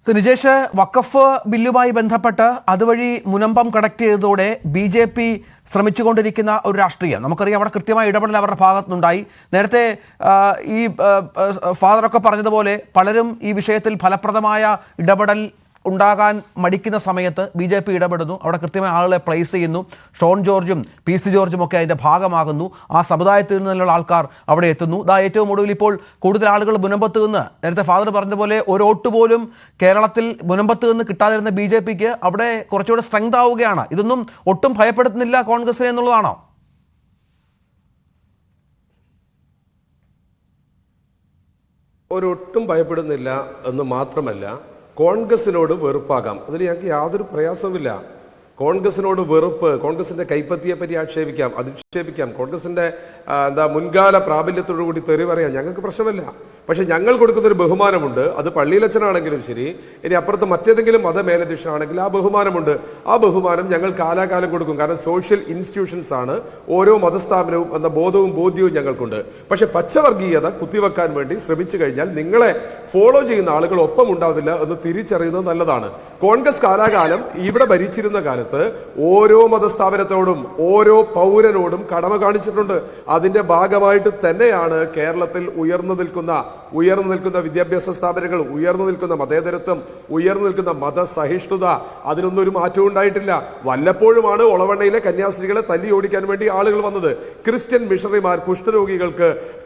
നിജേഷ്, വഖഫ് ബില്ലുമായി ബന്ധപ്പെട്ട് അതുവഴി മുനമ്പം കണക്ട് ചെയ്തതോടെ BJP ശ്രമിച്ചുകൊണ്ടിരിക്കുന്ന ഒരു രാഷ്ട്രീയം നമുക്കറിയാം. അവിടെ കൃത്യമായ ഇടപെടൽ അവരുടെ ഭാഗത്തുനിന്നുണ്ടായി. നേരത്തെ ഈ ഫാദറൊക്കെ പറഞ്ഞതുപോലെ പലരും ഈ വിഷയത്തിൽ ഫലപ്രദമായ ഇടപെടൽ ഉണ്ടാകാൻ മടിക്കുന്ന സമയത്ത് BJP ഇടപെടുന്നു. അവിടെ കൃത്യമായ ആളുകളെ പ്ലേസ് ചെയ്യുന്നു. ഷോൺ ജോർജും PC ജോർജും ഒക്കെ അതിൻ്റെ ഭാഗമാകുന്നു. ആ സമുദായത്തിൽ നിന്നുള്ള ആൾക്കാർ അവിടെ എത്തുന്നു. ഏറ്റവും ഒടുവിൽ ഇപ്പോൾ കൂടുതൽ ആളുകൾ മുനമ്പത്ത് നിന്ന്, നേരത്തെ ഫാദർ പറഞ്ഞതുപോലെ ഒരു വോട്ട് പോലും കേരളത്തിൽ മുനമ്പത്ത് നിന്ന് കിട്ടാതിരുന്ന BJPക്ക് അവിടെ കുറച്ചുകൂടെ സ്ട്രെങ്ത് ആവുകയാണ്. ഇതൊന്നും ഒട്ടും ഭയപ്പെടുത്തുന്നില്ല കോൺഗ്രസിനെ എന്നുള്ളതാണോ? ഒരൊട്ടും ഭയപ്പെടുന്നില്ല എന്ന് മാത്രമല്ല, കോൺഗ്രസിനോട് വെറുപ്പാകാം, അതിൽ ഞങ്ങൾക്ക് യാതൊരു പ്രയാസവുമില്ല. കോൺഗ്രസിനോട് വെറുപ്പ്, കോൺഗ്രസിന്റെ കൈപ്പത്തിയെ പറ്റി ആക്ഷേപിക്കാം, അധിക്ഷേപിക്കാം, കോൺഗ്രസിന്റെ മുൻകാല പ്രാബല്യത്തോടു കൂടി തെറി പറയാം, ഞങ്ങൾക്ക് പ്രശ്നമില്ല. പക്ഷെ ഞങ്ങൾ കൊടുക്കുന്നൊരു ബഹുമാനമുണ്ട്. അത് പള്ളിയിലച്ചനാണെങ്കിലും ശരി, ഇനി അപ്പുറത്ത് മറ്റേതെങ്കിലും മതമേലധ്യക്ഷനാണെങ്കിൽ ആ ബഹുമാനമുണ്ട്. ആ ബഹുമാനം ഞങ്ങൾ കാലാകാലം കൊടുക്കും. കാരണം സോഷ്യൽ ഇൻസ്റ്റിറ്റ്യൂഷൻസ് ആണ് ഓരോ മതസ്ഥാപനവും എന്ന ബോധ്യവും ഞങ്ങൾക്കുണ്ട്. പക്ഷെ പച്ചവർഗീയത കുത്തിവെക്കാൻ വേണ്ടി ശ്രമിച്ചു കഴിഞ്ഞാൽ നിങ്ങളെ ഫോളോ ചെയ്യുന്ന ആളുകൾ ഒപ്പം ഉണ്ടാവില്ല എന്ന് തിരിച്ചറിയുന്നത് നല്ലതാണ്. കോൺഗ്രസ് കാലാകാലം ഇവിടെ ഭരിച്ചിരുന്ന കാലത്ത് ഓരോ മതസ്ഥാപനത്തോടും ഓരോ പൗരനോടും കടമ കാണിച്ചിട്ടുണ്ട്. അതിന്റെ ഭാഗമായിട്ട് തന്നെയാണ് കേരളത്തിൽ ഉയർന്നു നിൽക്കുന്ന വിദ്യാഭ്യാസ സ്ഥാപനങ്ങൾ, ഉയർന്നു നിൽക്കുന്ന മതേതരത്വം, ഉയർന്നു നിൽക്കുന്ന മതസഹിഷ്ണുത, അതിനൊന്നും ഒരു മാറ്റവും ഉണ്ടായിട്ടില്ല. വല്ലപ്പോഴുമാണ് ഒളവണ്ണയിലെ കന്യാസ്ത്രീകളെ തല്ലി ഓടിക്കാൻ വേണ്ടി ആളുകൾ വന്നത്. ക്രിസ്ത്യൻ മിഷണറിമാർ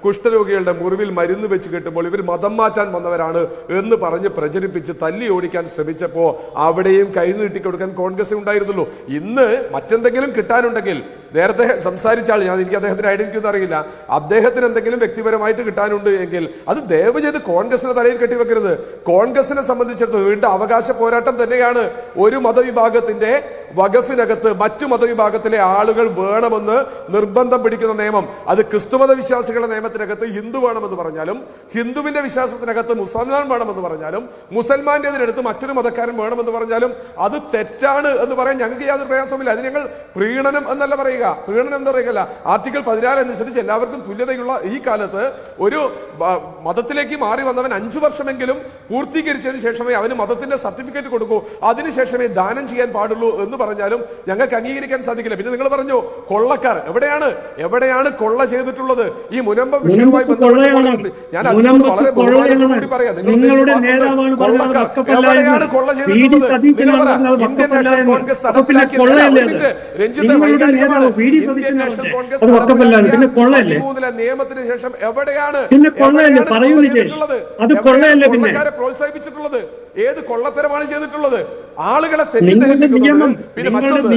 കുഷ്ഠരോഗികളുടെ മുറിവിൽ മരുന്ന് വെച്ച് കെട്ടുമ്പോൾ ഇവർ മതം മാറ്റാൻ വന്നവരാണ് എന്ന് പറഞ്ഞ് പ്രചരിപ്പിച്ച് തല്ലി ഓടിക്കാൻ ശ്രമിച്ചപ്പോ അവിടെയും കൈ നീട്ടിക്കൊടുക്കാൻ കോൺഗ്രസ് ഉണ്ടായിരുന്നുള്ളൂ. ഇന്ന് മറ്റെന്തെങ്കിലും കിട്ടാനുണ്ടെങ്കിൽ, നേരത്തെ സംസാരിച്ച ആൾ, എനിക്ക് അദ്ദേഹത്തിന് ഐഡന്റിറ്റി ഒന്നും അറിയില്ല, അദ്ദേഹത്തിന് എന്തെങ്കിലും വ്യക്തിപരമായിട്ട് കിട്ടാനുണ്ട് എങ്കിൽ അത് ദയവ് ചെയ്ത് കോൺഗ്രസിന്റെ തലയിൽ കെട്ടിവെക്കരുത്. കോൺഗ്രസിനെ സംബന്ധിച്ചിടത്തോളം വീണ്ടും അവകാശ പോരാട്ടം തന്നെയാണ്. ഒരു മതവിഭാഗത്തിന്റെ വഖഫിനകത്ത് മറ്റു മതവിഭാഗത്തിലെ ആളുകൾ വേണമെന്ന് നിർബന്ധം പിടിക്കുന്ന നിയമം, അത് ക്രിസ്തുമത വിശ്വാസികളുടെ നിയമത്തിനകത്ത് ഹിന്ദു വേണമെന്ന് പറഞ്ഞാലും, ഹിന്ദുവിന്റെ വിശ്വാസത്തിനകത്ത് മുസൽമാൻ വേണമെന്ന് പറഞ്ഞാലും, മുസൽമാന്റെ അതിനടുത്ത് മറ്റൊരു മതക്കാരൻ വേണമെന്ന് പറഞ്ഞാലും അത് തെറ്റാണ് എന്ന് പറയാൻ ഞങ്ങൾക്ക് യാതൊരു പ്രയാസമില്ല. അത് ഞങ്ങൾ പ്രീണനം എന്നല്ല പറയുക. പ്രീണനം എന്ന് പറയുകയല്ല. ആർട്ടിക്കിൾ 14 അനുസരിച്ച് എല്ലാവർക്കും തുല്യതയുള്ള ഈ കാലത്ത് ഒരു മതത്തിലേക്ക് മാറി വന്നവൻ 5 വർഷമെങ്കിലും പൂർത്തീകരിച്ചതിന് ശേഷമേ അവന് മതത്തിന്റെ സർട്ടിഫിക്കറ്റ് കൊടുക്കൂ, അതിനുശേഷമേ ദാനം ചെയ്യാൻ പാടുള്ളൂ എന്ന് പറഞ്ഞാലും ഞങ്ങൾക്ക് അംഗീകരിക്കാൻ സാധിക്കില്ല. പിന്നെ നിങ്ങൾ പറഞ്ഞു കൊള്ളക്കാർ, എവിടെയാണ് കൊള്ള ചെയ്തിട്ടുള്ളത്? ഈ മുനമ്പം വിഷയവുമായി ബന്ധപ്പെട്ട് ഞാൻ വളരെ ബഹുമാനത്തോടുകൂടി പറയാം, കൊള്ളക്കാർ എവിടെയാണ് കൊള്ള ചെയ്തിട്ടുള്ളത്? ഇന്ത്യൻ നാഷണൽ കോൺഗ്രസ് നടപ്പിലാക്കിയ രഞ്ജിത്ത് വൈകാരികമാണ്. ഇന്ത്യൻ നാഷണൽ കോൺഗ്രസ് നിയമത്തിന് ശേഷം എവിടെയാണ് കൊള്ളക്കാരെ പ്രോത്സാഹിപ്പിച്ചിട്ടുള്ളത്? ഏത് കൊള്ളത്തരമാണ് ചെയ്തിട്ടുള്ളത്? ആളുകളെ തെറ്റിദ്ധരിപ്പിക്കുന്നത്. പിന്നെ മറ്റൊന്ന്,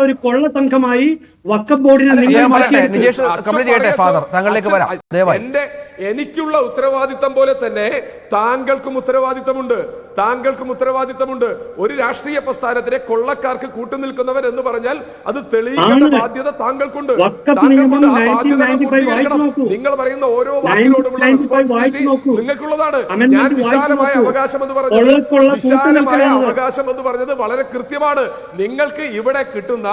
ഒരു കൊള്ള സംഘമായി വഖഫ് ബോർഡിനെ എനിക്കുള്ള ഉത്തരവാദിത്തം പോലെ തന്നെ താങ്കൾക്കും ഉത്തരവാദിത്തമുണ്ട്. ഒരു രാഷ്ട്രീയ പ്രസ്ഥാനത്തിലെ കൊള്ളക്കാർക്ക് കൂട്ടുനിൽക്കുന്നവർ എന്ന് പറഞ്ഞാൽ അത് തെളിയിക്കേണ്ട ബാധ്യത താങ്കൾക്കുണ്ട്. നിങ്ങൾ പറയുന്ന ഓരോ വാക്കിനോടുമുള്ള റെസ്പോൺസിബിലിറ്റി നിങ്ങൾക്കുള്ളതാണ്. ഞാൻ വിശാലമായ അവകാശം എന്ന് പറഞ്ഞത് വളരെ കൃത്യമാണ്. നിങ്ങൾക്ക് ഇവിടെ കിട്ടുന്ന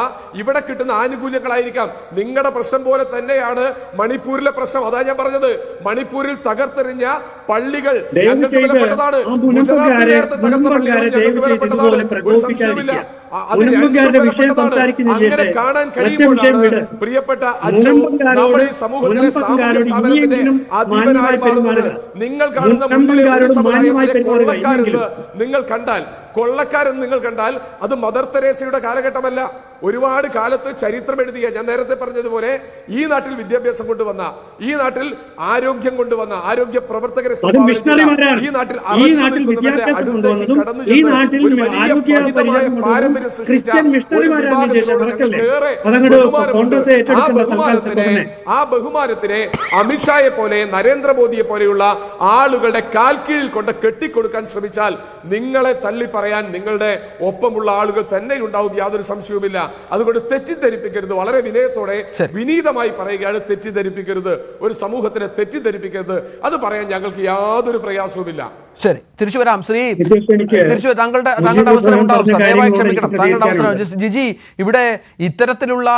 ആനുകൂല്യങ്ങളായിരിക്കാം. നിങ്ങളുടെ പ്രശ്നം പോലെ തന്നെയാണ് മണിപ്പൂരിലെ പ്രശ്നം. അതാ ഞാൻ പറഞ്ഞത്, മണിപ്പൂരിൽ തകർത്തെറിഞ്ഞ പള്ളികൾ ഞങ്ങൾക്ക് വിലപ്പെട്ടതാണ്. ഗുജറാത്തിൽ നേരത്തെ തകർത്ത പള്ളികൾ ഞങ്ങൾക്ക് വിലപ്പെട്ടതാണ്. ഒരു സംശയമില്ല. അങ്ങനെ കാണാൻ കഴിയുമ്പോഴാണ് പ്രിയപ്പെട്ട അച്ഛൻ നമ്മുടെ ഈ സമൂഹത്തിലെ സാമൂഹ്യ സ്ഥാപനത്തിന്റെ അധീപനായി മാറുന്നത്. നിങ്ങൾ കാണുന്ന കൊള്ളക്കാരെന്ന് നിങ്ങൾ കണ്ടാൽ അത് മദർ തെരേസയുടെ കാലഘട്ടമല്ല. ഒരുപാട് കാലത്ത് ചരിത്രം എഴുതിയ, ഞാൻ നേരത്തെ പറഞ്ഞതുപോലെ, ഈ നാട്ടിൽ വിദ്യാഭ്യാസം കൊണ്ടുവന്ന, ഈ നാട്ടിൽ ആരോഗ്യം കൊണ്ടുവന്ന, ആരോഗ്യ പ്രവർത്തകരെ ഈ നാട്ടിൽ പാരമ്പര്യം സൃഷ്ടിച്ച ആ ബഹുമാനത്തിനെ അമിത്ഷായെ പോലെ നരേന്ദ്രമോദിയെ പോലെയുള്ള ആളുകളുടെ കാൽക്കീഴിൽ കൊണ്ട് കെട്ടിക്കൊടുക്കാൻ ശ്രമിച്ചാൽ നിങ്ങളെ തള്ളി പറയാൻ നിങ്ങളുടെ ഒപ്പമുള്ള ആളുകൾ തന്നെ ഉണ്ടാവും, യാതൊരു സംശയവുമില്ല. അതുകൊണ്ട് തെറ്റിദ്ധരിപ്പിക്കരുത്. വളരെ വിനയത്തോടെ ശരി. വിനീതമായി പറയുകയാണ്, തെറ്റിദ്ധരിപ്പിക്കരുത്, ഒരു സമൂഹത്തിനെ തെറ്റിദ്ധരിപ്പിക്കരുത്. അത് പറയാൻ ഞങ്ങൾക്ക് യാതൊരു പ്രയാസവുമില്ല. ശരി, തിരിച്ചു വരാം. ശ്രീ എനിക്ക് തിരിച്ചു താങ്കളുടെ അവസരം ഉണ്ടാവും സർ, ദയവായി ക്ഷമിക്കണം. താങ്കളുടെ അവസരം. ജിജി, ഇവിടെ ഇത്തരത്തിലുള്ള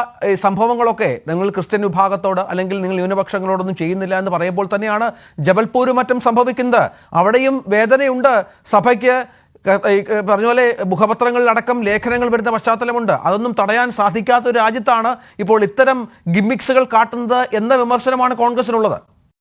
സംഭവങ്ങളൊക്കെ നിങ്ങൾ ക്രിസ്ത്യൻ വിഭാഗത്തോട് അല്ലെങ്കിൽ നിങ്ങൾ ന്യൂനപക്ഷങ്ങളോടൊന്നും ചെയ്യുന്നില്ല എന്ന് പറയുമ്പോൾ തന്നെയാണ് ജബൽപൂരും മറ്റും സംഭവിക്കുന്നത്. അവിടെയും വേദനയുണ്ട്. സഭയ്ക്ക് പറഞ്ഞ പോലെ മുഖപത്രങ്ങളിലടക്കം ലേഖനങ്ങൾ വരുന്ന പശ്ചാത്തലമുണ്ട്. അതൊന്നും തടയാൻ സാധിക്കാത്ത ഒരു രാജ്യത്താണ് ഇപ്പോൾ ഇത്തരം ഗിമ്മിക്സുകൾ കാട്ടുന്നത് എന്ന വിമർശനമാണ് കോൺഗ്രസിനുള്ളത്.